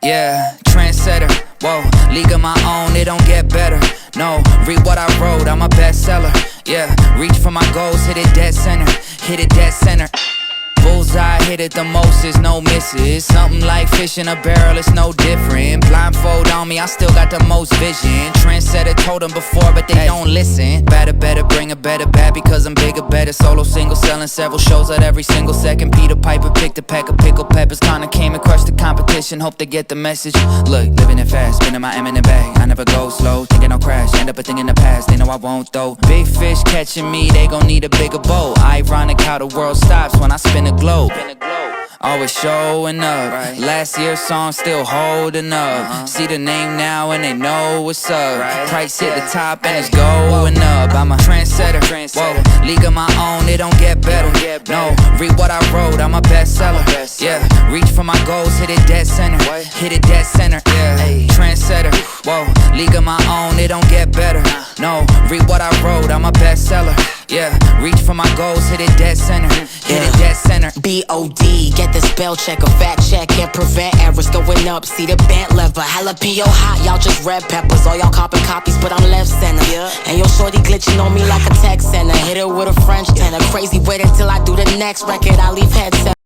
Yeah, trendsetter, whoa, league of my own, it don't get better. No, read what I wrote, I'm a bestseller. Yeah, reach for my goals, hit it dead center, hit it dead center. Bullseye, hit it the most, there's no misses. Something like fish in a barrel, it's no different. Blindfold on me, I still got the most vision. Trendsetter, told them before, but they don't listen. Better, bring a better bad because I'm bigger, better. Solo, single, selling several shows at every single second. Peter Piper picked a pack of pickled peppers. Kinda came and crushed the competition, hope they get the message. Look, living it fast, spinning my M in the bag. I never go slow, thinking I'll crash, end up a thing in the past, they know I won't though. Big fish catching me, they gon' need a bigger boat. Ironic how the world stops when I spin a globe. Always showing up, last year's song still holding up. See the name now and they know what's up. Price hit the top and it's going up. I'm a trendsetter, whoa, league of my own, it don't get better. No, read what I wrote, I'm a bestseller. Yeah, reach for my goals, hit it dead center, hit it dead center. Yeah, trendsetter, whoa, league of my own, it don't get better. No, read what I wrote, I'm a bestseller. Yeah, reach for my goals, hit it dead center, hit it dead center. B.O.D. Get the spell check, a fact check, and prevent errors going up. See the bent lever, jalapeno hot, y'all just red peppers. All y'all copy copies, but I'm left center. And your shorty glitching on me like a text center. Hit it with a French tenor, crazy wait until I do the next record, I leave head center.